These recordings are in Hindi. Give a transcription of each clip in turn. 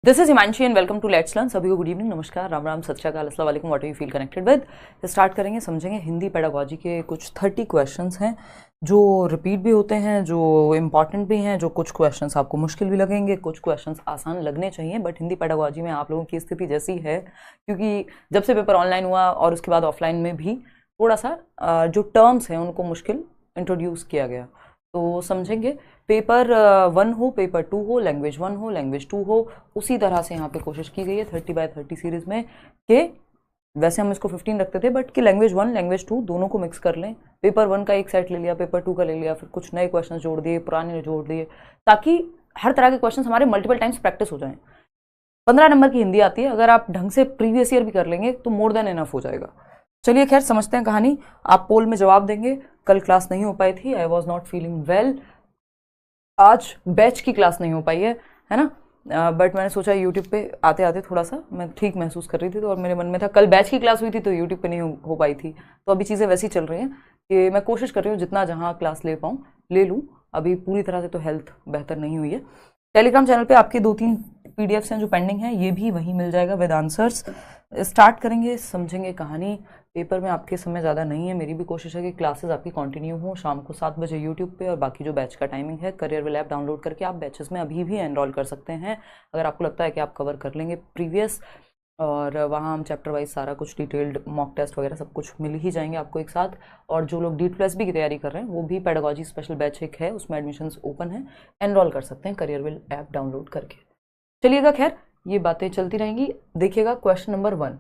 This is Himanshi and welcome to let's learn. सभी को गुड इवनिंग, नमस्कार, राम राम, सत श्री अकाल, अस्सलाम वालेकुम, what you feel connected with. Start करेंगे, समझेंगे हिंदी पेडागोजी के कुछ 30 क्वेश्चंस हैं जो रिपीट भी होते हैं, जो इम्पॉर्टेंट भी हैं, जो कुछ क्वेश्चंस आपको मुश्किल भी लगेंगे, कुछ क्वेश्चंस आसान लगने चाहिए। बट हिंदी पेडागोजी में आप लोगों की स्थिति जैसी है, क्योंकि जब से पेपर ऑनलाइन हुआ और उसके बाद ऑफलाइन में भी थोड़ा सा जो टर्म्स हैं उनको मुश्किल इंट्रोड्यूस किया गया। तो समझेंगे, पेपर 1 हो, पेपर 2 हो, लैंग्वेज 1 हो, लैंग्वेज 2 हो, उसी तरह से यहाँ पे कोशिश की गई है 30x30 सीरीज में कि वैसे हम इसको 15 रखते थे, बट कि लैंग्वेज 1 लैंग्वेज 2 दोनों को मिक्स कर लें। पेपर 1 का एक सेट ले लिया, पेपर 2 का ले लिया, फिर कुछ नए क्वेश्चन जोड़ दिए, पुराने जोड़ दिए, ताकि हर तरह के क्वेश्चन हमारे मल्टीपल टाइम्स प्रैक्टिस हो जाएं। 15 नंबर की हिंदी आती है, अगर आप ढंग से प्रीवियस ईयर भी कर लेंगे तो मोर देन इनफ हो जाएगा। चलिए खैर समझते हैं कहानी। आप पोल में जवाब देंगे। कल क्लास नहीं हो पाई थी, I was not feeling well. आज बैच की क्लास नहीं हो पाई है ना, बट मैंने सोचा यूट्यूब पे आते आते थोड़ा सा मैं ठीक महसूस कर रही थी, तो और मेरे मन में था कल बैच की क्लास हुई थी तो यूट्यूब पे नहीं हो पाई थी। तो अभी चीज़ें वैसी चल रही हैं कि मैं कोशिश कर रही हूँ जितना जहाँ क्लास ले पाऊँ ले लूँ। अभी पूरी तरह से तो हेल्थ बेहतर नहीं हुई है। टेलीग्राम चैनल पे आपके 2-3 PDFs हैं जो पेंडिंग हैं, ये भी वहीं मिल जाएगा विद आंसर्स। स्टार्ट करेंगे, समझेंगे कहानी। पेपर में आपके समय ज़्यादा नहीं है, मेरी भी कोशिश है कि क्लासेस आपकी कंटिन्यू हो शाम को 7 बजे यूट्यूब पे, और बाकी जो बैच का टाइमिंग है करियर विल ऐप डाउनलोड करके आप बैचेस में अभी भी एनरोल कर सकते हैं, अगर आपको लगता है कि आप कवर कर लेंगे प्रीवियस। और वहाँ हम चैप्टर वाइज सारा कुछ डिटेल्ड मॉक टेस्ट वगैरह सब कुछ मिल ही जाएंगे आपको एक साथ। और जो लोग D+B की तैयारी कर रहे हैं वो भी पेडागोजी स्पेशल बैच एक है, उसमें एडमिशन्स ओपन है, एनरोल कर सकते हैं करियर विल ऐप डाउनलोड करके। चलिएगा खैर, ये बातें चलती रहेंगी। देखिएगा क्वेश्चन नंबर 1,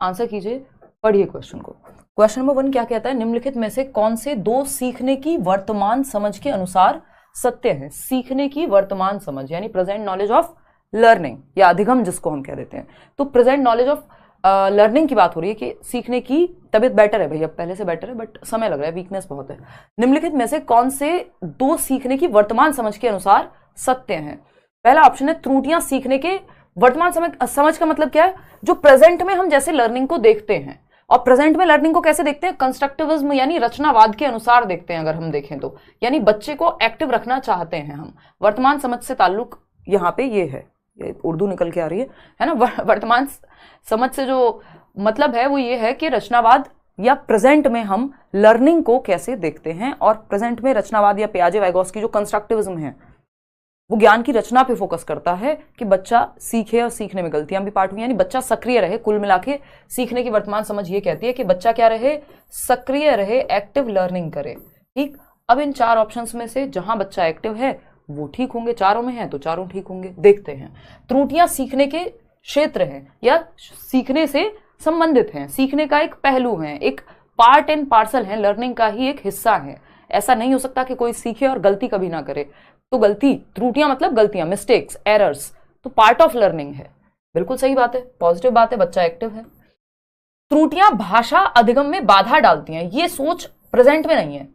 आंसर कीजिए, पढ़िए क्वेश्चन को। क्वेश्चन नंबर 1 क्या कहता है? निम्नलिखित में से कौन से 2 सीखने की वर्तमान समझ के अनुसार सत्य है? सीखने की वर्तमान समझ यानी प्रेजेंट नॉलेज ऑफ लर्निंग या अधिगम जिसको हम कह देते हैं। तो प्रेजेंट नॉलेज ऑफ लर्निंग की बात हो रही है कि सीखने की तबीयत बेटर है भैया, पहले से बेटर है, बट समय लग रहा है, वीकनेस बहुत है। निम्नलिखित में से कौन से 2 सीखने की वर्तमान समझ के अनुसार सत्य है? पहला ऑप्शन है त्रुटियां सीखने के वर्तमान समझ का मतलब क्या है? जो प्रेजेंट में हम जैसे लर्निंग को देखते हैं, और प्रेजेंट में लर्निंग को कैसे देखते हैं? कंस्ट्रक्टिविज्म यानी रचनावाद के अनुसार देखते हैं अगर हम देखें तो, यानी बच्चे को एक्टिव रखना चाहते हैं हम। वर्तमान समझ से ताल्लुक यहाँ पे ये है, ये उर्दू निकल के आ रही है ना। वर्तमान समझ से जो मतलब है वो ये है कि रचनावाद या प्रेजेंट में हम लर्निंग को कैसे देखते हैं, और प्रेजेंट में रचनावाद या पियाजे वाइगोत्स्की जो कंस्ट्रक्टिविज्म है वो ज्ञान की रचना पे फोकस करता है कि बच्चा सीखे और सीखने में गलतियां भी पार्ट हुई, यानी बच्चा सक्रिय रहे। कुल मिला के सीखने की वर्तमान समझ ये कहती है कि बच्चा क्या रहे? सक्रिय रहे, एक्टिव लर्निंग करे। ठीक, अब इन 4 ऑप्शंस में से जहां बच्चा एक्टिव है वो ठीक होंगे, चारों में है तो चारों ठीक होंगे। देखते हैं, त्रुटियां सीखने के क्षेत्र हैं या सीखने से संबंधित हैं, सीखने का एक पहलू है, एक पार्ट एंड पार्सल है, लर्निंग का ही एक हिस्सा है। ऐसा नहीं हो सकता कि कोई सीखे और गलती कभी ना करे। तो गलती, त्रुटियां मतलब गलतियां, मिस्टेक्स, एरर्स, तो पार्ट ऑफ लर्निंग है। बिल्कुल सही बात है, पॉजिटिव बात है, बच्चा एक्टिव है। त्रुटियां भाषा अधिगम में बाधा डालती हैं, ये सोच प्रेजेंट में नहीं है।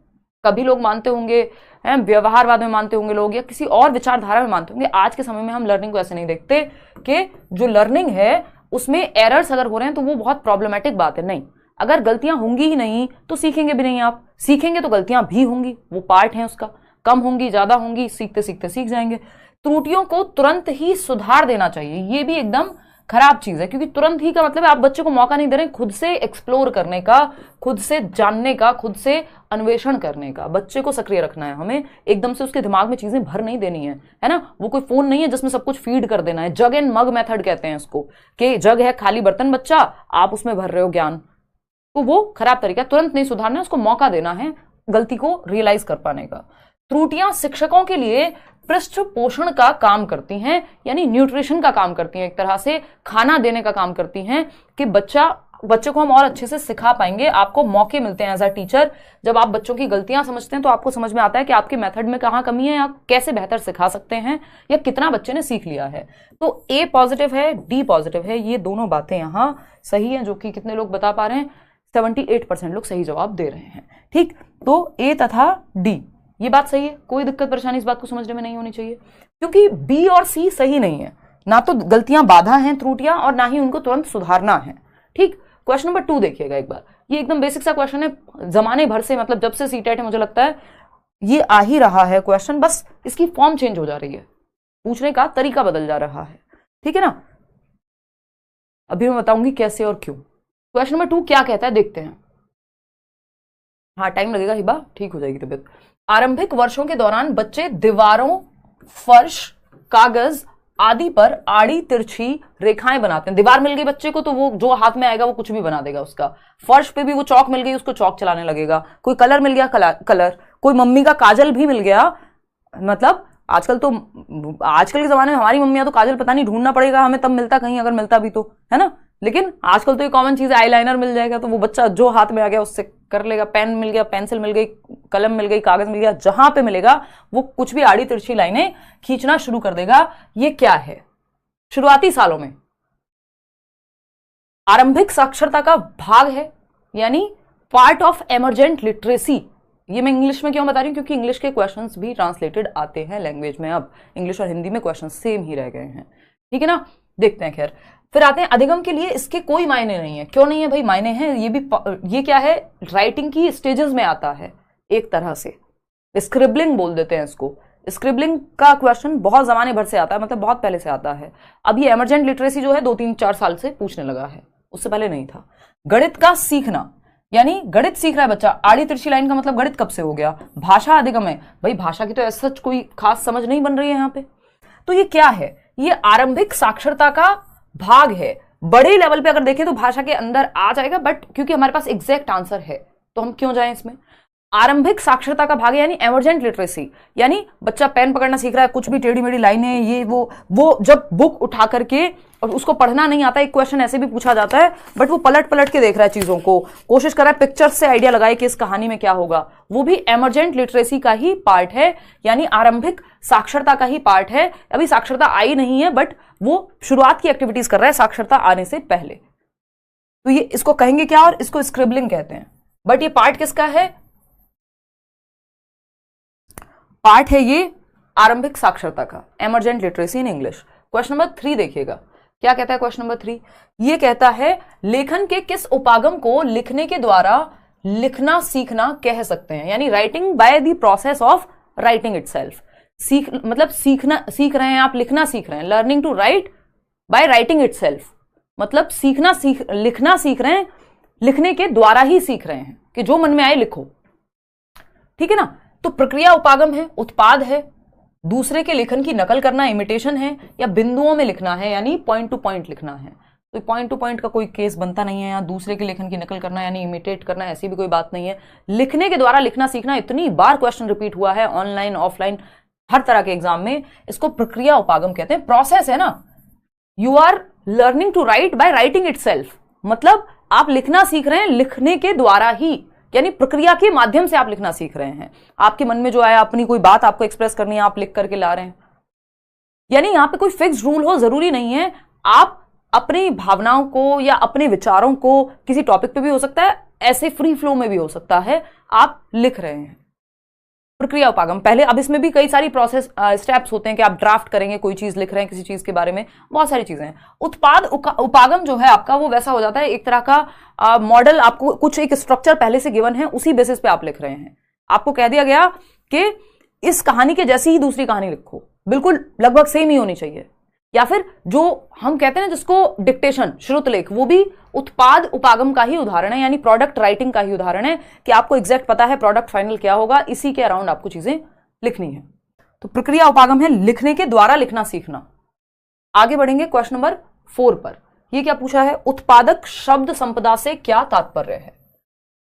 कभी लोग मानते होंगे, व्यवहारवाद में मानते होंगे लोग, या किसी और विचारधारा में मानते होंगे। आज के समय में हम लर्निंग को ऐसे नहीं देखते कि जो लर्निंग है उसमें एरर्स अगर हो रहे हैं तो वो बहुत प्रॉब्लमेटिक बात है। नहीं, अगर गलतियां होंगी ही नहीं तो सीखेंगे भी नहीं। आप सीखेंगे तो गलतियां भी होंगी, वो पार्ट है उसका, कम होंगी ज्यादा होंगी, सीखते सीखते सीख जाएंगे। त्रुटियों को तुरंत ही सुधार देना चाहिए, ये भी एकदम खराब चीज है, क्योंकि तुरंत ही का मतलब है आप बच्चे को मौका नहीं दे रहे खुद से एक्सप्लोर करने का, खुद से जानने का, खुद से अन्वेषण करने का। बच्चे को सक्रिय रखना है हमें, एकदम से उसके दिमाग में चीजें भर नहीं देनी है ना। वो कोई फोन नहीं है जिसमें सब कुछ फीड कर देना है। जग एंड मग मेथड कहते हैं इसको, कि जग है खाली बर्तन बच्चा, आप उसमें भर रहे हो ज्ञान, तो वो खराब तरीका। तुरंत नहीं सुधारना है, उसको मौका देना है गलती को रियलाइज कर पाने का। त्रुटियां शिक्षकों के लिए पृष्ठ पोषण का काम करती हैं, यानी न्यूट्रिशन का काम करती हैं, एक तरह से खाना देने का काम करती हैं कि बच्चे को हम और अच्छे से सिखा पाएंगे। आपको मौके मिलते हैं एज अ टीचर, जब आप बच्चों की गलतियां समझते हैं तो आपको समझ में आता है कि आपके मेथड में कहाँ कमी है, आप कैसे बेहतर सिखा सकते हैं, या कितना बच्चे ने सीख लिया है। तो A पॉजिटिव है, D पॉजिटिव है, ये दोनों बातें यहाँ सही है, जो कि कितने लोग बता पा रहे हैं? 78% लोग सही जवाब दे रहे हैं। ठीक, तो A तथा D ये बात सही है, कोई दिक्कत परेशानी इस बात को समझने में नहीं होनी चाहिए, क्योंकि B और C सही नहीं है। ना तो गलतियां बाधा हैं त्रुटियां, और ना ही उनको तुरंत सुधारना है। ठीक, क्वेश्चन नंबर 2 देखिएगा एक बार, ये एकदम बेसिक सा क्वेश्चन है, जमाने भर से, मतलब जब से सीटेट है मुझे लगता है ये आ ही रहा है क्वेश्चन, बस इसकी फॉर्म चेंज हो जा रही है, पूछने का तरीका बदल जा रहा है। ठीक है ना। अभी मैं बताऊंगी कैसे और क्यों। क्वेश्चन नंबर 2 क्या कहता है, देखते हैं। हाँ टाइम लगेगा हिबा, ठीक हो जाएगी तबीयत। आरंभिक वर्षों के दौरान बच्चे दीवारों, फर्श, कागज आदि पर आड़ी तिरछी रेखाएं बनाते हैं। दीवार मिल गई बच्चे को तो वो जो हाथ में आएगा वो कुछ भी बना देगा उसका। फर्श पे भी वो चौक मिल गई, उसको चौक चलाने लगेगा। कोई कलर मिल गया, कलर। कोई मम्मी का काजल भी मिल गया, मतलब आजकल के जमाने में हमारी मम्मियां तो काजल पता नहीं ढूंढना पड़ेगा हमें तब मिलता, कहीं अगर मिलता भी तो, है ना। लेकिन आजकल तो ये कॉमन चीज है, आईलाइनर मिल जाएगा तो वो बच्चा जो हाथ में आ गया उससे कर लेगा। पेन मिल गया, पेंसिल मिल गई, कलम मिल गई, कागज मिल गया, जहां पे मिलेगा वो कुछ भी आड़ी तिरछी लाइनें खींचना शुरू कर देगा। ये क्या है? शुरुआती सालों में आरंभिक साक्षरता का भाग है, यानी पार्ट ऑफ एमरजेंट लिटरेसी। ये मैं इंग्लिश में क्यों बता रही हूं, क्योंकि इंग्लिश के क्वेश्चंस भी ट्रांसलेटेड आते हैं लैंग्वेज में। अब इंग्लिश और हिंदी में क्वेश्चंस सेम ही रह गए हैं, ठीक है ना। देखते हैं। खैर फिर आते हैं अधिगम के लिए इसके कोई मायने नहीं है। क्यों नहीं है भाई? मायने हैं। ये क्या है, राइटिंग की स्टेजेस में आता है एक तरह से। स्क्रिबलिंग बोल देते हैं इसको। स्क्रिबलिंग का क्वेश्चन बहुत जमाने भर से आता है, मतलब बहुत पहले से आता है। अब ये एमरजेंट लिटरेसी जो है 2-3-4 साल से पूछने लगा है, उससे पहले नहीं था। गणित का सीखना, यानी गणित सीख रहा है बच्चा। आड़ी तिरछी लाइन का मतलब गणित कब से हो गया? भाषा अधिगम है भाई, भाषा की तो ऐसा कोई खास समझ नहीं बन रही है यहाँ पे। तो ये क्या है? ये आरंभिक साक्षरता का भाग है। बड़े लेवल पे अगर देखें तो भाषा के अंदर आ जाएगा, बट क्योंकि हमारे पास एग्जैक्ट आंसर है तो हम क्यों जाएं इसमें। आरंभिक साक्षरता का भाग है यानी एमरजेंट लिटरेसी, यानी बच्चा पेन पकड़ना सीख रहा है, कुछ भी टेढ़ी मेढ़ी लाइनें ये वो जब बुक उठा करके, और उसको पढ़ना नहीं आता, एक क्वेश्चन ऐसे भी पूछा जाता है बट वो पलट पलट के देख रहा है चीजों को, कोशिश कर रहा है पिक्चर से आइडिया लगाए कि इस कहानी में क्या होगा, वो भी एमरजेंट लिटरेसी का ही पार्ट है, यानी आरंभिक साक्षरता का ही पार्ट है। अभी साक्षरता आई नहीं है बट वो शुरुआत की एक्टिविटीज कर रहा है साक्षरता आने से पहले। तो ये इसको कहेंगे क्या, और इसको स्क्रिबलिंग कहते हैं। बट ये पार्ट किसका है? पार्ट है ये आरंभिक साक्षरता का, emergent literacy in English. Question number 3 देखिएगा क्या कहता है। क्वेश्चन नंबर 3 ये कहता है लेखन के किस उपागम को लिखने के द्वारा लिखना सीखना कह सकते हैं, यानी writing by the process of writing itself. मतलब सीख रहे हैं आप, लिखना सीख रहे हैं। Learning to write by writing itself, मतलब लिखना सीख रहे हैं, लिखने के द्वारा ही सीख रहे हैं कि जो मन में आए लिखो, ठीक है ना। तो प्रक्रिया उपागम है, उत्पाद है, दूसरे के लेखन की नकल करना इमिटेशन है, या बिंदुओं में लिखना है यानी पॉइंट टू पॉइंट लिखना है। तो पॉइंट टू पॉइंट का कोई केस बनता नहीं है, या दूसरे के लेखन की नकल करना यानी इमिटेट करना, ऐसी भी कोई बात नहीं है। लिखने के द्वारा लिखना सीखना, इतनी बार क्वेश्चन रिपीट हुआ है ऑनलाइन ऑफलाइन हर तरह के एग्जाम में, इसको प्रक्रिया उपागम कहते हैं। प्रोसेस है ना, you are learning to write by writing itself, मतलब आप लिखना सीख रहे हैं लिखने के द्वारा ही, यानी प्रक्रिया के माध्यम से आप लिखना सीख रहे हैं। आपके मन में जो आया, अपनी कोई बात आपको एक्सप्रेस करनी है, आप लिख करके ला रहे हैं। यानी यहां पे कोई फिक्स रूल हो जरूरी नहीं है, आप अपनी भावनाओं को या अपने विचारों को, किसी टॉपिक पे भी हो सकता है, ऐसे फ्री फ्लो में भी हो सकता है, आप लिख रहे हैं। प्रक्रिया उपागम पहले, अब इसमें भी कई सारी प्रोसेस स्टेप्स होते हैं कि आप ड्राफ्ट करेंगे, कोई चीज लिख रहे हैं किसी चीज के बारे में, बहुत सारी चीजें हैं। उत्पाद उपागम जो है आपका, वो वैसा हो जाता है, एक तरह का मॉडल, आपको कुछ एक स्ट्रक्चर पहले से गिवन है, उसी बेसिस पे आप लिख रहे हैं। आपको कह दिया गया कि इस कहानी के जैसी ही दूसरी कहानी लिखो, बिल्कुल लगभग सेम ही होनी चाहिए। या फिर जो हम कहते हैं जिसको डिक्टेशन, श्रुतलेख, वो भी उत्पाद उपागम का ही उदाहरण है, यानी प्रोडक्ट राइटिंग का ही उदाहरण है कि आपको एग्जैक्ट पता है प्रोडक्ट फाइनल क्या होगा, इसी के अराउंड आपको चीजें लिखनी है। तो प्रक्रिया उपागम है लिखने के द्वारा लिखना सीखना। आगे बढ़ेंगे क्वेश्चन नंबर 4 पर। यह क्या पूछा है, उत्पादक शब्द संपदा से क्या तात्पर्य है,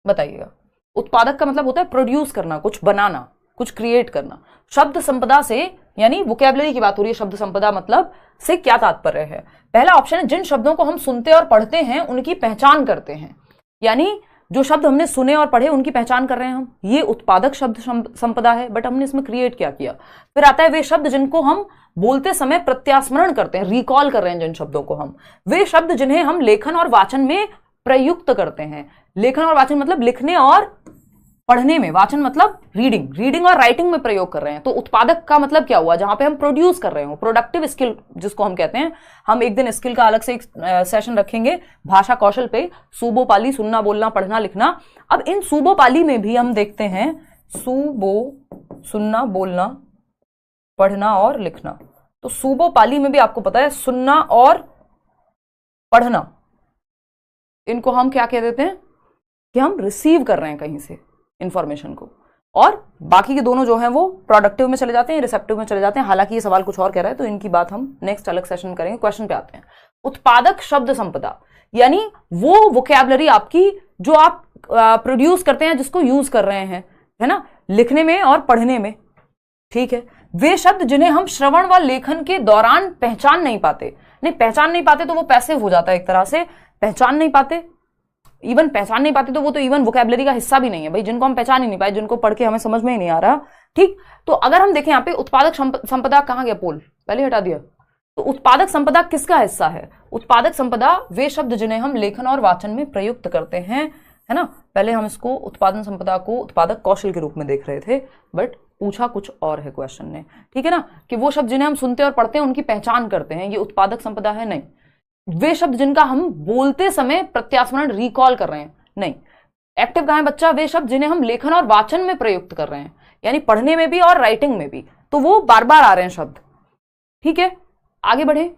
बताइएगा। उत्पादक का मतलब होता है प्रोड्यूस करना, कुछ बनाना, कुछ क्रिएट करना। शब्द संपदा से यानी वोकैबुलरी की बात हो रही है, शब्द संपदा मतलब से क्या तात्पर्य है। पहला ऑप्शन है जिन शब्दों को हम सुनते और पढ़ते हैं उनकी पहचान करते हैं, यानी जो शब्द हमने सुने और पढ़े उनकी पहचान कर रहे हैं हम, ये उत्पादक शब्द संपदा है। बट हमने इसमें क्रिएट क्या किया। फिर आता है वे शब्द जिनको हम बोलते समय प्रत्यास्मरण करते हैं, रिकॉल कर रहे हैं जिन शब्दों को हम, वे शब्द जिन्हें हम लेखन और वाचन में प्रयुक्त करते हैं। लेखन और वाचन मतलब लिखने और पढ़ने में, वाचन मतलब रीडिंग और राइटिंग में प्रयोग कर रहे हैं। तो उत्पादक का मतलब क्या हुआ, जहां पे हम प्रोड्यूस कर रहे हो, प्रोडक्टिव स्किल जिसको हम कहते हैं। हम एक दिन स्किल का अलग से एक सेशन रखेंगे भाषा कौशल पे, सूबो पाली, सुनना बोलना पढ़ना लिखना। अब इन सूबो पाली में भी हम देखते हैं सूबो, सुनना बोलना पढ़ना और लिखना। तो सूबो पाली में भी आपको पता है सुनना और पढ़ना, इनको हम क्या कह देते हैं कि हम रिसीव कर रहे हैं कहीं से इंफॉर्मेशन को, और बाकी के दोनों जो हैं वो प्रोडक्टिव में चले जाते हैं, रिसेप्टिव में चले जाते हैं। हालांकि ये सवाल कुछ और कह रहा है तो इनकी बात हम नेक्स्ट अलग सेशन में करेंगे। क्वेश्चन पे आते हैं। उत्पादक शब्द संपदा यानी वो वोकैबुलरी आपकी जो आप प्रोड्यूस करते हैं, जिसको यूज कर रहे हैं, है ना, लिखने में और पढ़ने में, ठीक है। वे शब्द जिन्हें हम श्रवण व लेखन के दौरान पहचान नहीं पाते, नहीं पहचान नहीं पाते तो वो पैसिव हो जाता है एक तरह से, पहचान नहीं पाते, इवन पहचान नहीं पाते तो वो तो इवन वोकैबुलरी का हिस्सा भी नहीं है भाई, जिनको हम पहचान ही नहीं पाए, जिनको पढ़ के हमें समझ में ही नहीं आ रहा, ठीक। तो अगर हम देखें यहाँ पे उत्पादक संपदा कहाँ गया, पोल पहले हटा दिया, तो उत्पादक संपदा किसका हिस्सा है? उत्पादक संपदा वे शब्द जिन्हें हम लेखन और वाचन में प्रयुक्त करते हैं, है ना। पहले हम इसको उत्पादन संपदा को उत्पादक कौशल के रूप में देख रहे थे, बट पूछा कुछ और है क्वेश्चन ने, ठीक है ना, कि वो शब्द जिन्हें हम सुनते और पढ़ते हैं उनकी पहचान करते हैं, ये उत्पादक संपदा है? नहीं। वे शब्द जिनका हम बोलते समय प्रत्यास्मरण रिकॉल कर रहे हैं, नहीं। एक्टिव कहां है बच्चा? वे शब्द जिन्हें हम लेखन और वाचन में प्रयुक्त कर रहे हैं, यानी पढ़ने में भी और राइटिंग में भी, तो वो बार बार आ रहे हैं शब्द, ठीक है। आगे बढ़े,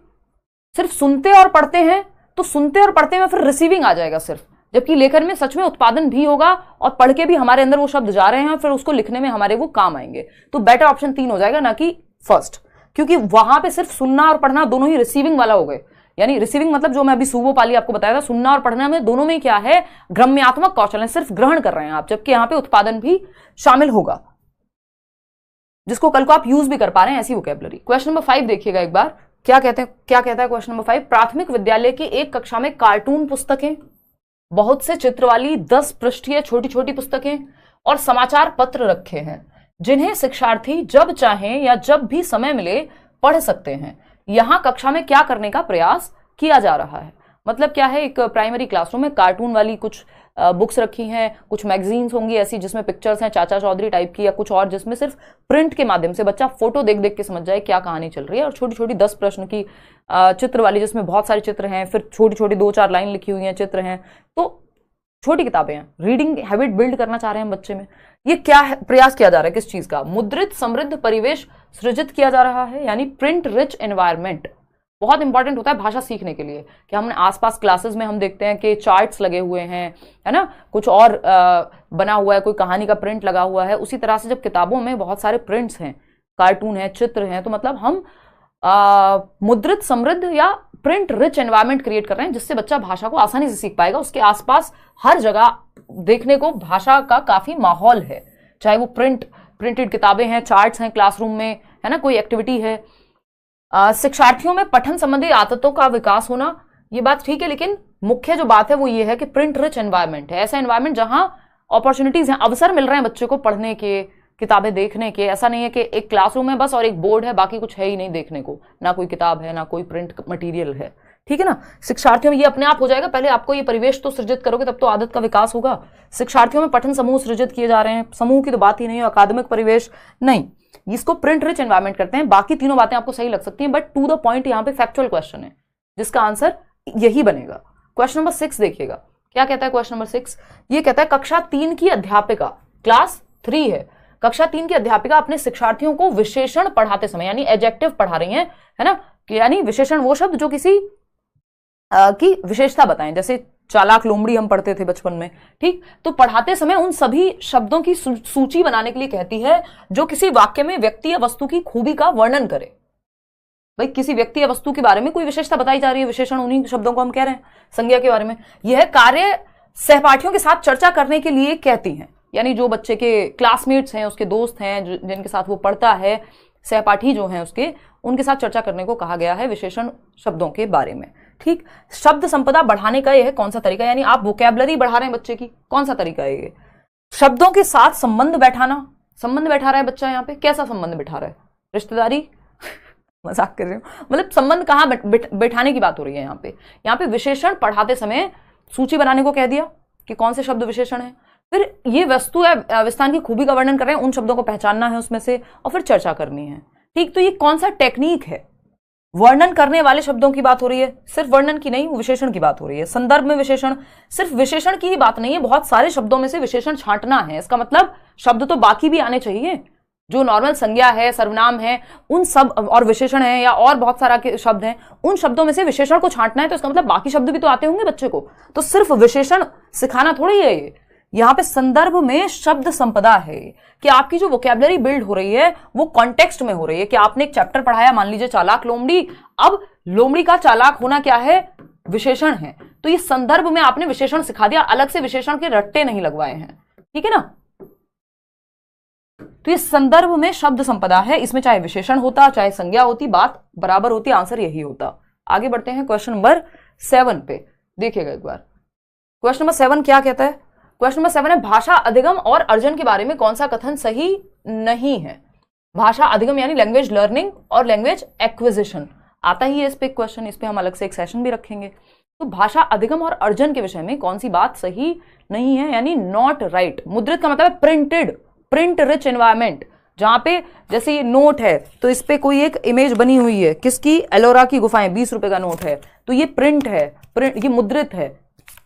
सिर्फ सुनते और पढ़ते हैं तो सुनते और पढ़ते में फिर रिसीविंग आ जाएगा सिर्फ, जबकि लेखन में सच में उत्पादन भी होगा और पढ़ के भी हमारे अंदर वो शब्द जा रहे हैं और फिर उसको लिखने में हमारे वो काम आएंगे। तो बेटर ऑप्शन 3 हो जाएगा, ना कि फर्स्ट, क्योंकि वहां पे सिर्फ सुनना और पढ़ना दोनों ही रिसीविंग वाला हो गए। यानी रिसीविंग मतलब जो मैं अभी सूबो पाली आपको बताया था, सुनना और पढ़ना में दोनों में क्या है, ग्रम्यात्मक कौशल है, सिर्फ ग्रहण कर रहे हैं आप, जबकि यहां पे उत्पादन भी शामिल होगा, जिसको कल को आप यूज भी कर पा रहे हैं, ऐसी वोकैबुलरी। क्वेश्चन नंबर 5 देखिएगा एक बार, क्या कहता है क्वेश्चन नंबर 5। प्राथमिक विद्यालय की एक कक्षा में कार्टून पुस्तकें, बहुत से चित्र वाली 10 पृष्ठीय छोटी छोटी पुस्तकें और समाचार पत्र रखे हैं, जिन्हें शिक्षार्थी जब चाहें या जब भी समय मिले पढ़ सकते हैं। यहां कक्षा में क्या करने का प्रयास किया जा रहा है? मतलब क्या है, एक प्राइमरी क्लासरूम में कार्टून वाली कुछ बुक्स रखी हैं, कुछ मैगजीन्स होंगी ऐसी जिसमें पिक्चर्स हैं चाचा चौधरी टाइप की, या कुछ और जिसमें सिर्फ प्रिंट के माध्यम से बच्चा फोटो देख देख के समझ जाए क्या कहानी चल रही है, और छोटी छोटी 10 प्रश्न की चित्र वाली जिसमें बहुत सारे चित्र हैं, फिर छोटी छोटी 2-4 लाइन लिखी हुई हैं, चित्र हैं, तो छोटी किताबें हैं। रीडिंग हैबिट बिल्ड करना चाह रहे हैं बच्चे में। ये क्या है, प्रयास किया जा रहा है किस चीज का? मुद्रित समृद्ध परिवेश सृजित किया जा रहा है, यानी प्रिंट रिच एनवायरमेंट। बहुत इंपॉर्टेंट होता है भाषा सीखने के लिए कि हमने आसपास क्लासेस में हम देखते हैं कि चार्ट्स लगे हुए हैं, है ना, कुछ और बना हुआ है, कोई कहानी का प्रिंट लगा हुआ है। उसी तरह से जब किताबों में बहुत सारे प्रिंट्स हैं, कार्टून है, चित्र हैं, तो मतलब हम मुद्रित समृद्ध या प्रिंट रिच एनवायरमेंट क्रिएट कर रहे हैं, जिससे बच्चा भाषा को आसानी से सीख पाएगा। उसके आसपास हर जगह देखने को भाषा का काफी माहौल है, चाहे वो प्रिंटेड किताबें हैं, चार्ट्स हैं क्लासरूम में, है ना, कोई एक्टिविटी है। शिक्षार्थियों में पठन संबंधी आदतों का विकास होना, ये बात ठीक है, लेकिन मुख्य जो बात है वो ये है कि प्रिंट रिच एनवायरमेंट है, ऐसा एनवायरमेंट जहां अपॉर्चुनिटीज हैं, अवसर मिल रहे हैं बच्चे को पढ़ने के, किताबें देखने के। ऐसा नहीं है कि एक क्लासरूम है बस और एक बोर्ड है, बाकी कुछ है ही नहीं देखने को, ना कोई किताब है ना कोई प्रिंट मटेरियल है, ठीक है ना। शिक्षार्थियों में ये अपने आप हो जाएगा, पहले आपको ये परिवेश तो सृजित करोगे तब तो आदत का विकास होगा। शिक्षार्थियों में पठन समूह सृजित किए जा रहे हैं, समूह की तो बात ही नहीं है, अकादमिक परिवेश नहीं, इसको प्रिंट रिच एनवायरमेंट करते हैं। बाकी तीनों बातें आपको सही लग सकती हैं, बट टू द पॉइंट यहाँ पे फैक्चुअल क्वेश्चन है जिसका आंसर यही बनेगा। क्वेश्चन नंबर 6 देखिएगा, क्या कहता है क्वेश्चन नंबर 6। ये कहता है कक्षा 3 की अध्यापिका, क्लास 3 है, कक्षा 3 की अध्यापिका अपने शिक्षार्थियों को विशेषण पढ़ाते समय, यानी एडजेक्टिव पढ़ा रही हैं, है ना, यानी विशेषण वो शब्द जो किसी की विशेषता बताएं, जैसे चालाक लोमड़ी हम पढ़ते थे बचपन में, ठीक। तो पढ़ाते समय उन सभी शब्दों की सूची बनाने के लिए कहती है जो किसी वाक्य में व्यक्ति या वस्तु की खूबी का वर्णन करे। भाई किसी व्यक्ति या वस्तु के बारे में कोई विशेषता बताई जा रही है, विशेषण उन्हीं शब्दों को हम कह रहे हैं, संज्ञा के बारे में। यह कार्य सहपाठियों के साथ चर्चा करने के लिए कहती हैं, यानी जो बच्चे के क्लासमेट्स हैं, उसके दोस्त हैं, जिनके साथ वो पढ़ता है, सहपाठी जो हैं उसके, उनके साथ चर्चा करने को कहा गया है विशेषण शब्दों के बारे में, ठीक। शब्द संपदा बढ़ाने का यह है कौन सा तरीका, यानी आप वोकैबुलरी बढ़ा रहे हैं बच्चे की, कौन सा तरीका है ये? शब्दों के साथ संबंध बैठाना, संबंध बैठा रहा है बच्चा यहाँ पे, कैसा संबंध बैठा रहा है? रिश्तेदारी मजाक कर रही हूँ, मतलब संबंध कहाँ बैठाने की बात हो रही है यहाँ पे विशेषण पढ़ाते समय सूची बनाने को कह दिया कि कौन से शब्द विशेषण है, फिर ये वस्तु या विस्थान की खूबी का वर्णन कर रहे हैं, उन शब्दों को पहचानना है उसमें से, और फिर चर्चा करनी है, ठीक। तो ये कौन सा टेक्निक है? वर्णन करने वाले शब्दों की बात हो रही है, सिर्फ वर्णन की नहीं, विशेषण की बात हो रही है। संदर्भ में विशेषण, सिर्फ विशेषण की ही बात नहीं है, बहुत सारे शब्दों में से विशेषण छांटना है। इसका मतलब शब्द तो बाकी भी आने चाहिए, जो नॉर्मल संज्ञा है, सर्वनाम है, उन सब और विशेषण है या और बहुत सारा के शब्द हैं, उन शब्दों में से विशेषण को छांटना है, तो इसका मतलब बाकी शब्द भी तो आते होंगे बच्चे को, तो सिर्फ विशेषण सिखाना थोड़ी है ये। यहां पे संदर्भ में शब्द संपदा है कि आपकी जो वोकैबुलरी बिल्ड हो रही है वो कॉन्टेक्स्ट में हो रही है कि आपने एक चैप्टर पढ़ाया, मान लीजिए चालाक लोमड़ी, अब लोमड़ी का चालाक होना क्या है, विशेषण है, तो ये संदर्भ में आपने विशेषण सिखा दिया, अलग से विशेषण के रट्टे नहीं लगवाए हैं, ठीक है ना। तो ये संदर्भ में शब्द संपदा है, इसमें चाहे विशेषण होता चाहे संज्ञा होती, बात बराबर होती, आंसर यही होता। आगे बढ़ते हैं क्वेश्चन नंबर 7 पे, देखिएगा एक बार। क्वेश्चन नंबर 7 क्या कहता है? क्वेश्चन नंबर 7 है भाषा अधिगम और अर्जन के बारे में कौन सा कथन सही नहीं है। भाषा अधिगम यानी लैंग्वेज लर्निंग और लैंग्वेज एक्विजिशन आता ही है इस पे क्वेश्चन, इस पे हम अलग से एक सेशन भी रखेंगे। तो भाषा अधिगम और अर्जन के विषय में कौन सी बात सही नहीं है, यानी नॉट राइट। मुद्रित का मतलब है प्रिंटेड, प्रिंट रिच एनवायरमेंट, जहां पे जैसे ये नोट है तो इस पे कोई एक इमेज बनी हुई है, किसकी, एलोरा की गुफाएं, 20 रुपए का नोट है, तो ये प्रिंट है, प्रिंट, ये मुद्रित है।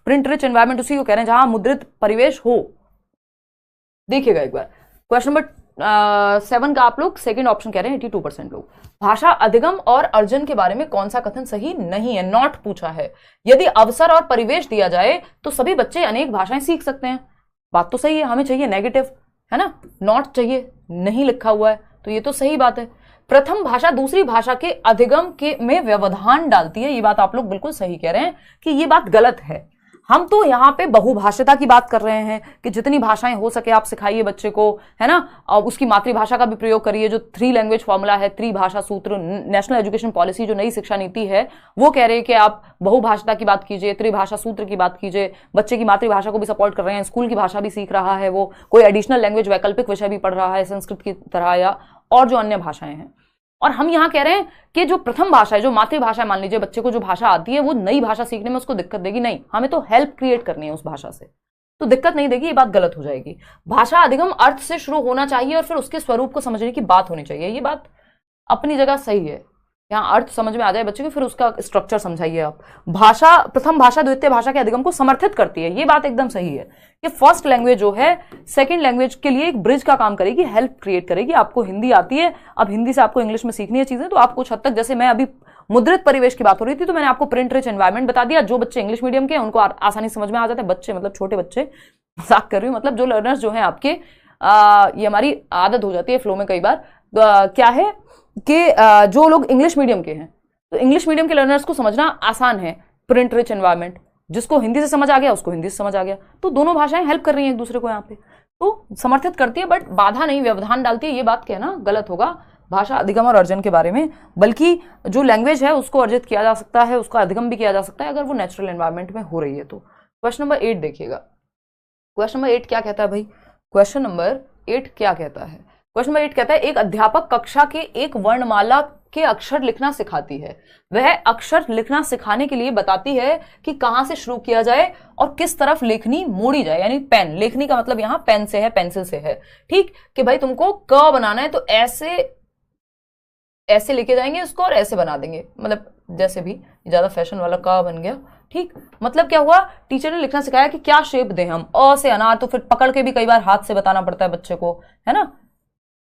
प्रिंट रिच एनवायरमेंट उसी को कह रहे हैं जहां मुद्रित परिवेश हो। देखिएगा एक बार क्वेश्चन नंबर 7 का आप लोग सेकंड ऑप्शन कह रहे हैं 82% लोग। भाषा अधिगम और अर्जन के बारे में कौन सा कथन सही नहीं है, नॉट पूछा है। यदि अवसर और परिवेश दिया जाए तो सभी बच्चे अनेक भाषाएं सीख सकते हैं, बात तो सही है, हमें चाहिए नेगेटिव, है ना, नॉट चाहिए, नहीं लिखा हुआ है, तो ये तो सही बात है। प्रथम भाषा दूसरी भाषा के अधिगम के में व्यवधान डालती है, ये बात आप लोग बिल्कुल सही कह रहे हैं कि ये बात गलत है। हम तो यहाँ पे बहुभाषिता की बात कर रहे हैं कि जितनी भाषाएं हो सके आप सिखाइए बच्चे को, है ना, और उसकी मातृभाषा का भी प्रयोग करिए। जो 3 लैंग्वेज फॉर्मूला है, त्रिभाषा सूत्र, नेशनल एजुकेशन पॉलिसी जो नई शिक्षा नीति है वो कह रहे हैं कि आप बहुभाषिता की बात कीजिए, त्रिभाषा सूत्र की बात कीजिए, बच्चे की मातृभाषा को भी सपोर्ट कर रहे हैं, स्कूल की भाषा भी सीख रहा है, वो कोई एडिशनल लैंग्वेज वैकल्पिक विषय भी पढ़ रहा है संस्कृत की तरह या और जो अन्य भाषाएं हैं। और हम यहाँ कह रहे हैं कि जो प्रथम भाषा है, जो मातृभाषा है, मान लीजिए बच्चे को जो भाषा आती है वो नई भाषा सीखने में उसको दिक्कत देगी, नहीं, हमें तो हेल्प क्रिएट करनी है उस भाषा से, तो दिक्कत नहीं देगी, ये बात गलत हो जाएगी। भाषा अधिगम अर्थ से शुरू होना चाहिए और फिर उसके स्वरूप को समझने की बात होनी चाहिए, ये बात अपनी जगह सही है। यहाँ अर्थ समझ में आ जाए बच्चे को, फिर उसका स्ट्रक्चर समझाइए आप। भाषा प्रथम भाषा द्वितीय भाषा के अधिगम को समर्थित करती है, ये बात एकदम सही है कि फर्स्ट लैंग्वेज जो है सेकंड लैंग्वेज के लिए एक ब्रिज का काम करेगी, हेल्प क्रिएट करेगी। आपको हिंदी आती है, अब हिंदी से आपको इंग्लिश में सीखनी है चीजें, तो आप कुछ हद तक, जैसे मैं अभी मुद्रित परिवेश की बात हो रही थी तो मैंने आपको प्रिंट रिच एनवायरमेंट बता दिया। जो बच्चे इंग्लिश मीडियम के हैं उनको आसानी समझ में आ जाता है, बच्चे मतलब छोटे बच्चे, मजाक कर रही हूँ, मतलब जो लर्नर्स जो हैं आपके, ये हमारी आदत हो जाती है फ्लो में कई बार, क्या है कि जो लोग इंग्लिश मीडियम के हैं तो इंग्लिश मीडियम के लर्नर्स को समझना आसान है प्रिंट रिच एनवायरमेंट, जिसको हिंदी से समझ आ गया उसको हिंदी से समझ आ गया, तो दोनों भाषाएं हेल्प कर रही हैं एक दूसरे को, यहाँ पे तो समर्थित करती है, बट बाधा नहीं, व्यवधान डालती है, ये बात कहना गलत होगा भाषा अधिगम और अर्जन के बारे में। बल्कि जो लैंग्वेज है उसको अर्जित किया जा सकता है, उसका अधिगम भी किया जा सकता है अगर वो नेचुरल एनवायरमेंट में हो रही है तो। क्वेश्चन नंबर 8 देखिएगा, क्वेश्चन नंबर 8 क्या कहता है भाई, क्वेश्चन नंबर 8 क्या कहता है? क्वेश्चन नंबर 8 कहता है एक अध्यापक कक्षा के एक वर्णमाला के अक्षर लिखना सिखाती है, वह अक्षर लिखना सिखाने के लिए बताती है कि कहां से शुरू किया जाए और किस तरफ लेखनी मोड़ी जाए, यानी पेन, लेखनी का मतलब यहां पेन से है, पेंसिल से है, ठीक, कि भाई तुमको क बनाना है तो ऐसे ऐसे लेके जाएंगे इसको और ऐसे बना देंगे, मतलब जैसे भी ज्यादा फैशन वाला क बन गया, ठीक, मतलब क्या हुआ, टीचर ने लिखना सिखाया कि क्या शेप दें हम, अ से अनार, तो फिर पकड़ के भी कई बार हाथ से बताना पड़ता है बच्चे को, है ना।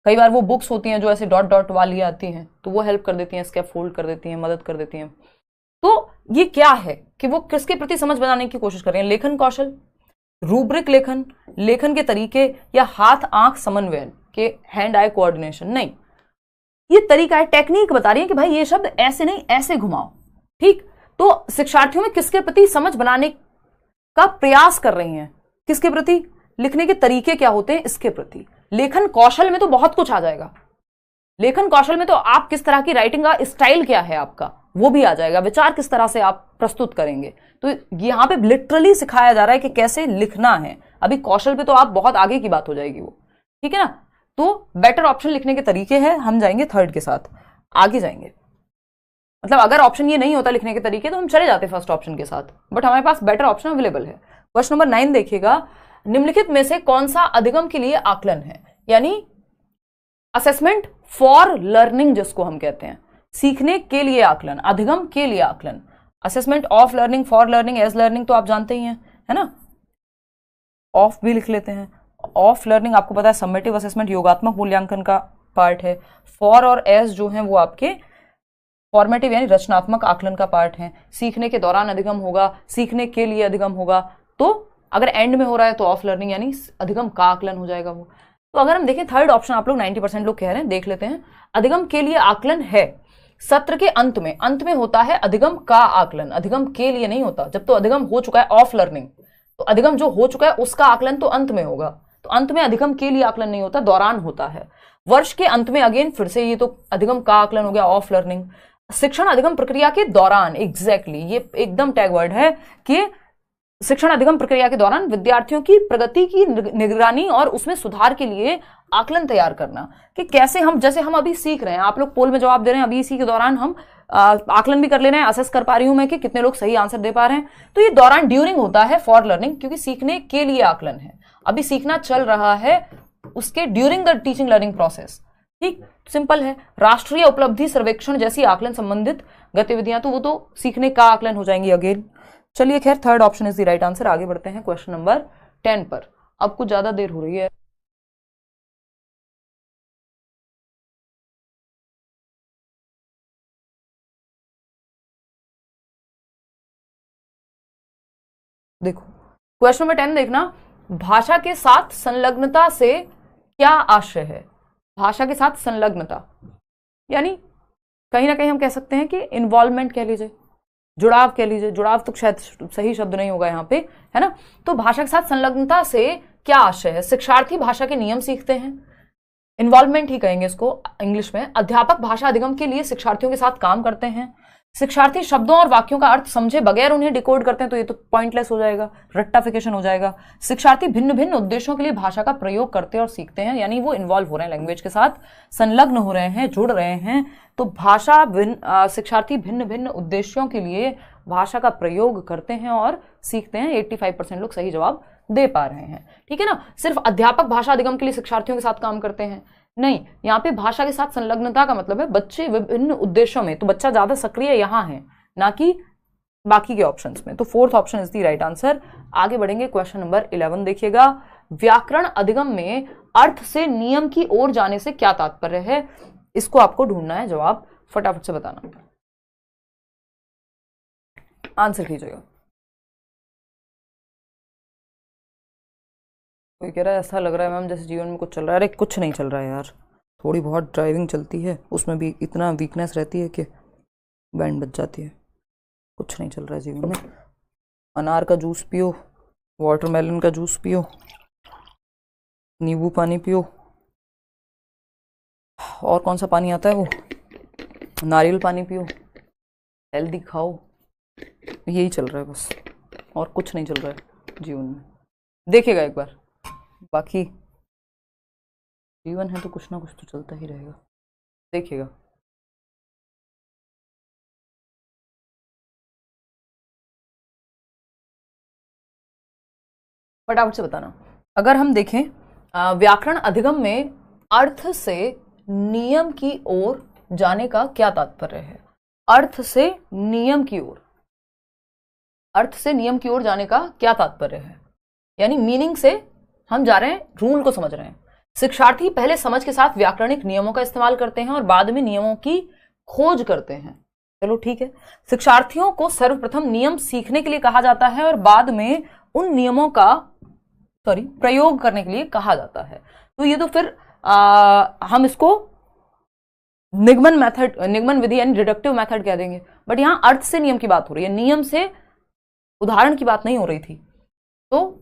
कई बार वो बुक्स होती हैं जो ऐसे डॉट डॉट वाली आती हैं तो वो हेल्प कर देती हैं, स्कैप फोल्ड कर देती हैं, मदद कर देती हैं। तो ये क्या है कि वो किसके प्रति समझ बनाने की कोशिश कर रही हैं, लेखन कौशल, रूब्रिक लेखन, लेखन के तरीके, या हाथ आंख समन्वयन के हैंड आई कोऑर्डिनेशन, नहीं, ये तरीका है, टेक्निक बता रही है कि भाई ये शब्द ऐसे नहीं ऐसे घुमाओ, ठीक। तो शिक्षार्थियों में किसके प्रति समझ बनाने का प्रयास कर रही हैं, किसके प्रति, लिखने के तरीके क्या होते हैं इसके प्रति। लेखन कौशल में तो बहुत कुछ आ जाएगा, लेखन कौशल में तो आप किस तरह की राइटिंग का स्टाइल क्या है आपका वो भी आ जाएगा, विचार किस तरह से आप प्रस्तुत करेंगे, तो यहाँ पे लिटरली सिखाया जा रहा है कि कैसे लिखना है। अभी कौशल पे तो आप बहुत आगे की बात हो जाएगी वो, ठीक है ना। तो बेटर ऑप्शन लिखने के तरीके हैं, हम जाएंगे 3rd के साथ, आगे जाएंगे, मतलब अगर ऑप्शन ये नहीं होता लिखने के तरीके तो हम चले जाते फर्स्ट ऑप्शन के साथ, बट हमारे पास बेटर ऑप्शन अवेलेबल है। क्वेश्चन नंबर 9 देखिएगा, निम्नलिखित में से कौन सा अधिगम के लिए आकलन है, यानी असेसमेंट फॉर लर्निंग जिसको हम कहते हैं, सीखने के लिए आकलन, अधिगम के लिए आकलन, assessment of learning, for learning, as learning तो आप जानते ही हैं, है ना, ऑफ भी लिख लेते हैं, ऑफ लर्निंग आपको पता है समेटिव असेसमेंट योगात्मक मूल्यांकन का पार्ट है। फॉर और एस जो है वो आपके फॉर्मेटिव यानी रचनात्मक आकलन का पार्ट है। सीखने के दौरान अधिगम होगा, सीखने के लिए अधिगम होगा। तो अगर एंड में हो रहा है तो ऑफ लर्निंग यानी अधिगम का आकलन हो जाएगा वो। तो अगर हम देखें थर्ड ऑप्शन, आप लोग 90% लोग कह रहे हैं, देख लेते हैं। अधिगम के लिए आकलन है, सत्र के अंत में होता है अधिगम का आकलन, अधिगम के लिए नहीं होता। जब तो अधिगम हो चुका है ऑफ लर्निंग, तो अधिगम जो हो चुका है उसका आकलन तो अंत में होगा। तो अंत में अधिगम के लिए आकलन नहीं होता, दौरान होता है। वर्ष के अंत में अगेन फिर से ये तो अधिगम का आकलन हो गया, ऑफ लर्निंग। शिक्षण अधिगम प्रक्रिया के दौरान, एग्जैक्टली ये एकदम टैग वर्ड है कि शिक्षण अधिगम प्रक्रिया के दौरान विद्यार्थियों की प्रगति की निगरानी और उसमें सुधार के लिए आकलन तैयार करना, कि कैसे हम, जैसे हम अभी सीख रहे हैं, आप लोग पोल में जवाब दे रहे हैं, अभी इसी के दौरान हम आकलन भी कर ले रहे हैं, असेस कर पा रही हूं मैं कि कितने लोग सही आंसर दे पा रहे हैं। तो ये दौरान ड्यूरिंग होता है फॉर लर्निंग, क्योंकि सीखने के लिए आकलन है, अभी सीखना चल रहा है, उसके during the teaching learning process. ठीक, सिंपल है। राष्ट्रीय उपलब्धि सर्वेक्षण जैसी आकलन संबंधित गतिविधियां, तो वो तो सीखने का आकलन हो जाएंगी अगेन। चलिए खैर, third option is the right answer. आगे बढ़ते हैं क्वेश्चन नंबर 10 पर। अब कुछ ज्यादा देर हो रही है। देखो क्वेश्चन नंबर 10 देखना, भाषा के साथ संलग्नता से क्या आशय है? भाषा के साथ संलग्नता यानी कहीं ना कहीं हम कह सकते हैं कि इन्वॉल्वमेंट कह लीजिए, जुड़ाव कह लीजिए। जुड़ाव तो शायद सही शब्द नहीं होगा यहाँ पे, है ना। तो भाषा के साथ संलग्नता से क्या आशय है? शिक्षार्थी भाषा के नियम सीखते हैं, इन्वॉल्वमेंट ही कहेंगे इसको इंग्लिश में। अध्यापक भाषा अधिगम के लिए शिक्षार्थियों के साथ काम करते हैं। शिक्षार्थी शब्दों और वाक्यों का अर्थ समझे बगैर उन्हें डिकोड करते हैं, तो ये तो पॉइंटलेस हो जाएगा, रट्टाफिकेशन हो जाएगा। शिक्षार्थी भिन्न भिन्न उद्देश्यों के लिए भाषा का प्रयोग करते हैं और सीखते हैं, यानी वो इन्वॉल्व हो रहे हैं, लैंग्वेज के साथ संलग्न हो रहे हैं, जुड़ रहे हैं। तो भाषा शिक्षार्थी भिन्न भिन्न उद्देश्यों के लिए भाषा का प्रयोग करते हैं और सीखते हैं। 85% लोग सही जवाब दे पा रहे हैं, ठीक है ना। सिर्फ अध्यापक भाषा अधिगम के लिए शिक्षार्थियों के साथ काम करते हैं, नहीं, यहाँ पे भाषा के साथ संलग्नता का मतलब है बच्चे विभिन्न उद्देश्यों में, तो बच्चा ज्यादा सक्रिय यहाँ है ना कि बाकी के ऑप्शंस में। तो fourth option is the right answer. आगे बढ़ेंगे, क्वेश्चन नंबर 11 देखिएगा। व्याकरण अधिगम में अर्थ से नियम की ओर जाने से क्या तात्पर्य है? इसको आपको ढूंढना है जवाब, फटाफट से बताना, आंसर कीजिएगा। कोई कह रहा है ऐसा लग रहा है मैम जैसे जीवन में कुछ चल रहा है। अरे कुछ नहीं चल रहा है यार, थोड़ी बहुत ड्राइविंग चलती है, उसमें भी इतना वीकनेस रहती है कि बैंड बज जाती है। कुछ नहीं चल रहा है जीवन में। अनार का जूस पियो, वाटरमेलन का जूस पियो, नींबू पानी पियो, और कौन सा पानी आता है वो, नारियल पानी पियो, हेल्दी खाओ, यही चल रहा है बस, और कुछ नहीं चल रहा है जीवन में। देखिएगा एक बार, बाकी जीवन है तो कुछ ना कुछ तो चलता ही रहेगा, देखिएगा। फटाफट से बताना। अगर हम देखें व्याकरण अधिगम में अर्थ से नियम की ओर जाने का क्या तात्पर्य है? अर्थ से नियम की ओर, अर्थ से नियम की ओर जाने का क्या तात्पर्य है? यानी मीनिंग से हम जा रहे हैं, रूल को समझ रहे हैं। शिक्षार्थी पहले समझ के साथ व्याकरणिक नियमों का इस्तेमाल करते हैं और बाद में नियमों की खोज करते हैं। चलो ठीक है। शिक्षार्थियों को सर्वप्रथम नियम सीखने के लिए कहा जाता है और बाद में उन नियमों का प्रयोग करने के लिए कहा जाता है। तो ये तो फिर हम इसको निगमन मेथड, निगमन विधि यानी डिडक्टिव मेथड कह देंगे। बट यहां अर्थ से नियम की बात हो रही है, नियम से उदाहरण की बात नहीं हो रही थी, तो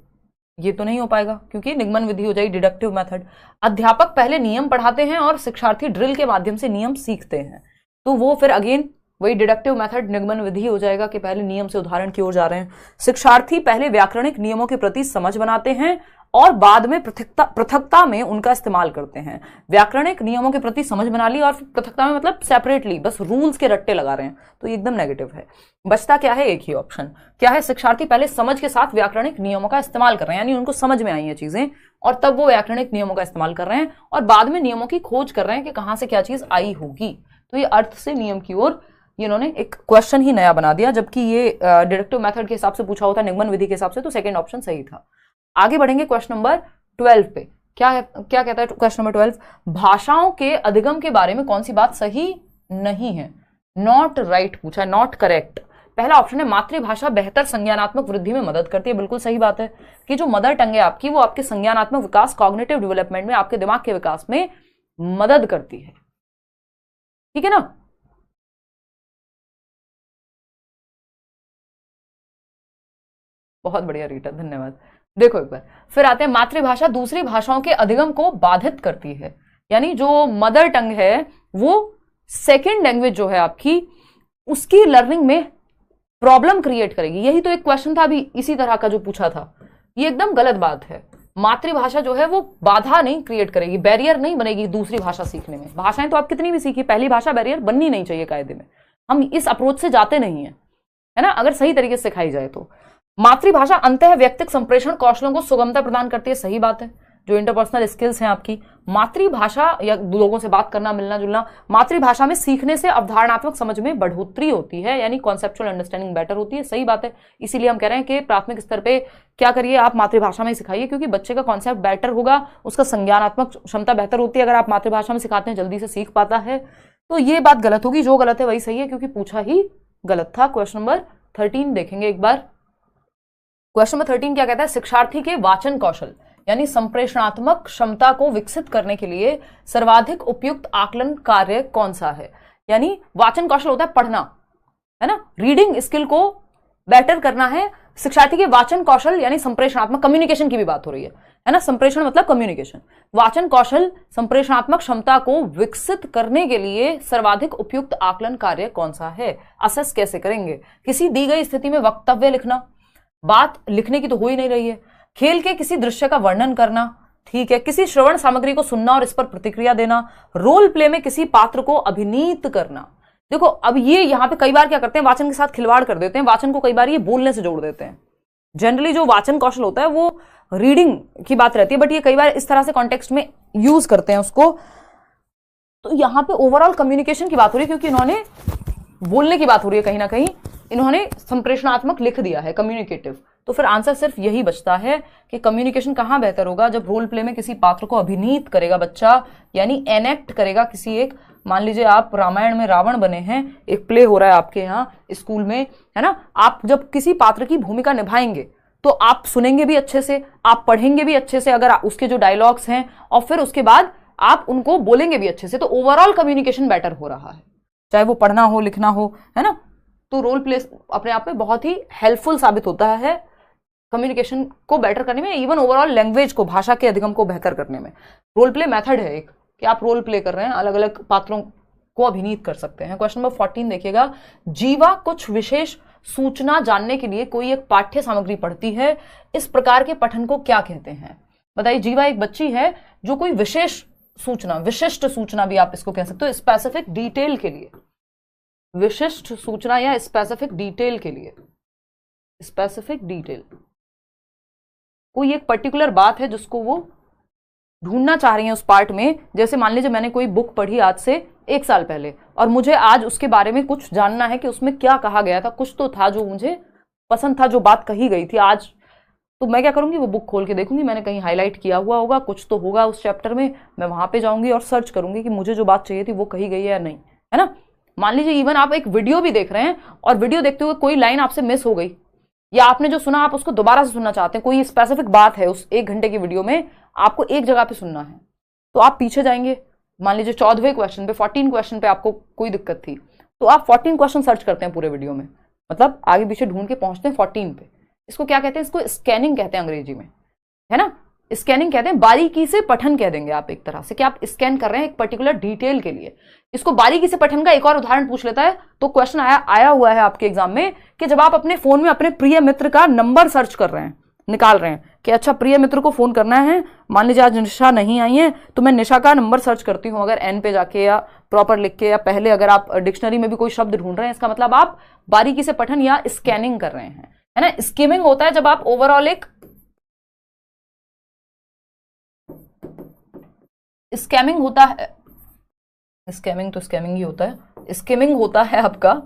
ये तो नहीं हो पाएगा क्योंकि निगमन विधि हो जाएगी डिडक्टिव मेथड। अध्यापक पहले नियम पढ़ाते हैं और शिक्षार्थी ड्रिल के माध्यम से नियम सीखते हैं, तो वो फिर अगेन वही डिडक्टिव मेथड, निगमन विधि हो जाएगा कि पहले नियम से उदाहरण की ओर जा रहे हैं। शिक्षार्थी पहले व्याकरणिक नियमों के प्रति समझ बनाते हैं और बाद में पृथकता में उनका इस्तेमाल करते हैं। व्याकरणिक नियमों के प्रति समझ बना ली और पृथकता में मतलब सेपरेटली बस रूल्स के रट्टे लगा रहे हैं, तो ये एकदम नेगेटिव है। बचता क्या है? एक ही ऑप्शन क्या है? शिक्षार्थी पहले समझ के साथ व्याकरणिक नियमों का इस्तेमाल कर रहे हैं, यानी उनको समझ में आई है चीजें और तब वो व्याकरणिक नियमों का इस्तेमाल कर रहे हैं और बाद में नियमों की खोज कर रहे हैं कि कहां से क्या चीज आई होगी। तो ये अर्थ से नियम की ओर इन्होंने एक क्वेश्चन ही नया बना दिया, जबकि ये डिडक्टिव मेथड के हिसाब से पूछा होता, निगमन विधि के हिसाब से, तो सेकंड ऑप्शन सही था। आगे बढ़ेंगे, क्वेश्चन नंबर 12 पे क्या है, क्या कहता है क्वेश्चन नंबर 12? भाषाओं के अधिगम के बारे में कौन सी बात सही नहीं है? नॉट राइट पूछा है, नॉट करेक्ट। पहला ऑप्शन है मातृभाषा बेहतर संज्ञानात्मक वृद्धि में मदद करती है, बिल्कुल सही बात है कि जो मदर टंग है आपकी वो आपके संज्ञानात्मक विकास, कॉग्निटिव डेवलपमेंट में, आपके दिमाग के विकास में मदद करती है, ठीक है ना। बहुत बढ़िया रीटा, धन्यवाद। देखो एक बार फिर आते हैं, मातृभाषा दूसरी भाषाओं के अधिगम को बाधित करती है, यानी जो मदर टंग है वो सेकेंड लैंग्वेज जो है आपकी उसकी लर्निंग में प्रॉब्लम क्रिएट करेगी। यही तो एक क्वेश्चन था अभी इसी तरह का जो पूछा था, ये एकदम गलत बात है। मातृभाषा जो है वो बाधा नहीं क्रिएट करेगी, बैरियर नहीं बनेगी दूसरी भाषा सीखने में। भाषाएं तो आप कितनी भी सीखी, पहली भाषा बैरियर बननी नहीं चाहिए कायदे में, हम इस अप्रोच से जाते नहीं है ना, अगर सही तरीके से सिखाई जाए तो। मातृभाषा अंतः व्यक्तिक संप्रेषण कौशलों को सुगमता प्रदान करती है, सही बात है। जो इंटरपर्सनल स्किल्स हैं आपकी, मातृभाषा या लोगों से बात करना, मिलना जुलना, मातृभाषा में सीखने से अवधारणात्मक समझ में बढ़ोतरी होती है, यानी कॉन्सेप्चुअल अंडरस्टैंडिंग बेटर होती है, सही बात है। इसीलिए हम कह रहे हैं कि प्राथमिक स्तर पे क्या करिए, आप मातृभाषा में ही सिखाइए, क्योंकि बच्चे का कॉन्सेप्ट बेटर होगा, उसका संज्ञानात्मक क्षमता बेहतर होती है। अगर आप मातृभाषा में सिखाते हैं जल्दी से सीख पाता है, तो ये बात गलत होगी। जो गलत है वही सही है, क्योंकि पूछा ही गलत था। क्वेश्चन नंबर 13 देखेंगे एक बार। क्वेश्चन नंबर 13 क्या कहता है? शिक्षार्थी के वाचन कौशल यानी संप्रेषणात्मक क्षमता को विकसित करने के लिए सर्वाधिक उपयुक्त आकलन कार्य कौन सा है? यानी वाचन कौशल होता है पढ़ना, है ना, रीडिंग स्किल को बेटर करना है। शिक्षार्थी के वाचन कौशल यानी संप्रेषणात्मक, कम्युनिकेशन की भी बात हो रही है ना, संप्रेषण मतलब कम्युनिकेशन। वाचन कौशल संप्रेषणात्मक क्षमता को विकसित करने के लिए सर्वाधिक उपयुक्त आकलन कार्य कौन सा है? असेस कैसे करेंगे? किसी दी गई स्थिति में वक्तव्य लिखना, बात लिखने की तो हो ही नहीं रही है। खेल के किसी दृश्य का वर्णन करना, ठीक है। किसी श्रवण सामग्री को सुनना और इस पर प्रतिक्रिया देना। रोल प्ले में किसी पात्र को अभिनीत करना। देखो अब ये यहां पे कई बार क्या करते हैं, वाचन के साथ खिलवाड़ कर देते हैं, वाचन को कई बार ये बोलने से जोड़ देते हैं। जनरली जो वाचन कौशल होता है वो रीडिंग की बात रहती है, बट ये कई बार इस तरह से कॉन्टेक्स्ट में यूज करते हैं उसको। तो यहां पे ओवरऑल कम्युनिकेशन की बात हो रही है, क्योंकि इन्होंने बोलने की बात हो रही है, कहीं ना कहीं इन्होंने संप्रेषणात्मक लिख दिया है, कम्युनिकेटिव। तो फिर आंसर सिर्फ यही बचता है कि कम्युनिकेशन कहां बेहतर होगा? जब रोल प्ले में किसी पात्र को अभिनीत करेगा बच्चा, यानी एनेक्ट करेगा किसी एक, मान लीजिए आप रामायण में रावण बने हैं, एक प्ले हो रहा है आपके यहाँ स्कूल में, है ना, आप जब किसी पात्र की भूमिका निभाएंगे तो आप सुनेंगे भी अच्छे से, आप पढ़ेंगे भी अच्छे से अगर उसके जो डायलॉग्स हैं, और फिर उसके बाद आप उनको बोलेंगे भी अच्छे से, तो ओवरऑल कम्युनिकेशन बेटर हो रहा है, चाहे वो पढ़ना हो, लिखना हो, है ना। तो रोल प्ले अपने आप में बहुत ही हेल्पफुल साबित होता है कम्युनिकेशन को बेटर करने में, इवन ओवरऑल लैंग्वेज को, भाषा के अधिगम को बेहतर करने में। रोल प्ले मेथड है एक, कि आप रोल प्ले कर रहे हैं, अलग अलग पात्रों को अभिनीत कर सकते हैं। क्वेश्चन नंबर 14 देखिएगा। जीवा कुछ विशेष सूचना जानने के लिए कोई एक पाठ्य सामग्री पढ़ती है, इस प्रकार के पठन को क्या कहते हैं? बताइए। जीवा एक बच्ची है जो कोई विशेष सूचना, विशिष्ट सूचना भी आप इसको कह सकते हो, स्पेसिफिक डिटेल के लिए, विशिष्ट सूचना या स्पेसिफिक डिटेल के लिए, स्पेसिफिक डिटेल, कोई एक पर्टिकुलर बात है जिसको वो ढूंढना चाह रही है उस पार्ट में। जैसे मान लीजिए मैंने कोई बुक पढ़ी आज से 1 साल पहले, और मुझे आज उसके बारे में कुछ जानना है कि उसमें क्या कहा गया था, कुछ तो था जो मुझे पसंद था, जो बात कही गई थी आज। तो मैं क्या करूंगी, वो बुक खोल के देखूंगी, मैंने कहीं हाईलाइट किया हुआ होगा, कुछ तो होगा उस चैप्टर में, मैं वहां पे जाऊंगी और सर्च करूंगी कि मुझे जो बात चाहिए थी वो कही गई है या नहीं, है ना। मान लीजिए इवन आप एक वीडियो भी देख रहे हैं और वीडियो देखते हुए कोई लाइन आपसे मिस हो गई, या आपने जो सुना आप उसको दोबारा से सुनना चाहते हैं, कोई स्पेसिफिक बात है उस 1 घंटे की वीडियो में, आपको एक जगह पे सुनना है, तो आप पीछे जाएंगे। मान लीजिए 14वें क्वेश्चन पे, 14 क्वेश्चन पे आपको कोई दिक्कत थी, तो आप 14 क्वेश्चन सर्च करते हैं पूरे वीडियो में, मतलब आगे पीछे ढूंढ के पहुंचते हैं 14 पे। इसको क्या कहते हैं? इसको स्कैनिंग कहते हैं अंग्रेजी में, है ना, स्कैनिंग कहते हैं। बारीकी से पठन कह देंगे आप एक तरह से, कि आप स्कैन कर रहे हैं एक पर्टिकुलर डिटेल के लिए। इसको बारीकी से पठन का एक और उदाहरण पूछ लेता है, तो क्वेश्चन आया हुआ है आपके एग्जाम में कि जब आप अपने फोन में अपने प्रिय मित्र का नंबर सर्च कर रहे हैं, निकाल रहे हैं कि अच्छा प्रिय मित्र को फोन करना है, मान लीजिए आज निशा नहीं आई है तो मैं निशा का नंबर सर्च करती हूं, अगर एन पे जाके या प्रॉपर लिख के, या पहले अगर आप डिक्शनरी में भी कोई शब्द ढूंढ रहे हैं, इसका मतलब आप बारीकी से पठन या स्कैनिंग कर रहे हैं, है ना। स्किमिंग होता है जब आप ओवरऑल एक, स्कैमिंग होता है, स्कैमिंग तो स्कैमिंग ही होता है, स्किमिंग होता है आपका,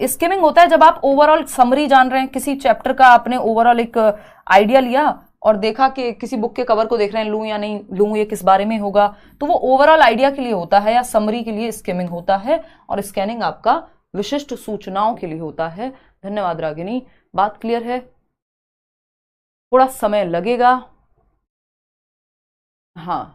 स्किमिंग होता है जब आप ओवरऑल समरी जान रहे हैं किसी चैप्टर का, आपने ओवरऑल एक आइडिया लिया और देखा कि किसी बुक के कवर को देख रहे हैं, लूं या नहीं लूं, ये किस बारे में होगा, तो वो ओवरऑल आइडिया के लिए होता है या समरी के लिए स्किमिंग होता है, और स्कैनिंग आपका विशिष्ट सूचनाओं के लिए होता है। धन्यवाद रागिनी, बात क्लियर है? थोड़ा समय लगेगा, हाँ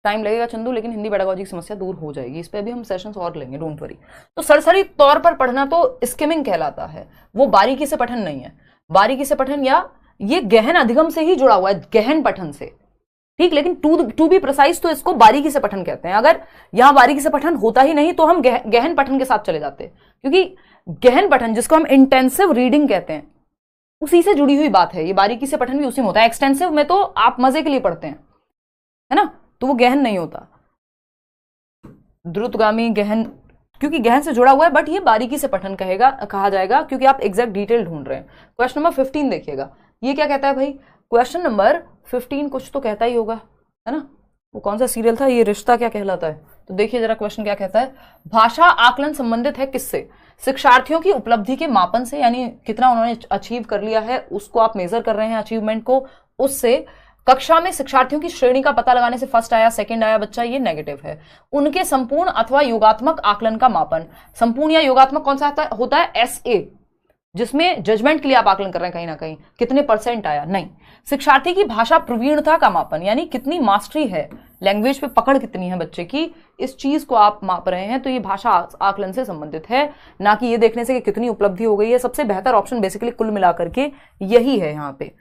टाइम लगेगा चंदू, लेकिन हिंदी पेडागोजी की समस्या दूर हो जाएगी। इस पे भी हम सेशंस और लेंगे, डोंट वरी। तो सरसरी तौर पर पढ़ना तो स्किमिंग कहलाता है, वो बारीकी से पठन नहीं है। बारीकी से पठन या ये गहन अधिगम से ही जुड़ा हुआ है, गहन पठन से, ठीक। लेकिन टू बी प्रिसाइज तो इसको बारीकी से पठन कहते हैं। अगर यहां बारीकी से पठन होता ही नहीं तो हम गहन पठन के साथ चले जाते, क्योंकि गहन पठन जिसको हम इंटेंसिव रीडिंग कहते हैं उसी से जुड़ी हुई बात है। ये बारीकी से पठन भी उसी में होता है। एक्सटेंसिव में तो आप मजे के लिए पढ़ते हैं, है ना, तो वो गहन नहीं होता। द्रुतगामी गहन, क्योंकि गहन से जुड़ा हुआ है, बट ये बारीकी से पठन कहा जाएगा, क्योंकि आप एग्जैक्ट डिटेल ढूंढ रहे हैं। क्वेश्चन नंबर 15 देखिएगा, ये क्या कहता है भाई? क्वेश्चन नंबर 15 कुछ तो कहता ही होगा, है ना, वो कौन सा सीरियल था, ये रिश्ता क्या कहलाता है? तो देखिए जरा क्वेश्चन क्या कहता है। भाषा आकलन संबंधित है किससे? शिक्षार्थियों की उपलब्धि के मापन से, यानी कितना उन्होंने अचीव कर लिया है उसको आप मेजर कर रहे हैं, अचीवमेंट को, उससे। कक्षा में शिक्षार्थियों की श्रेणी का पता लगाने से फर्स्ट आया सेकंड आया बच्चा, ये नेगेटिव है। उनके संपूर्ण अथवा योगात्मक आकलन का मापन, संपूर्ण या योगात्मक कौन सा होता है? एसए, जिसमें जजमेंट के लिए आप आकलन कर रहे हैं कहीं ना कहीं, कितने परसेंट आया, नहीं। शिक्षार्थी की भाषा प्रवीणता का मापन, यानी कितनी मास्टरी है, लैंग्वेज पे पकड़ कितनी है बच्चे की, इस चीज को आप माप रहे हैं, तो ये भाषा आकलन से संबंधित है, ना कि ये देखने से कि कितनी उपलब्धि हो गई है। सबसे बेहतर ऑप्शन बेसिकली कुल मिलाकर के यही है यहाँ पे।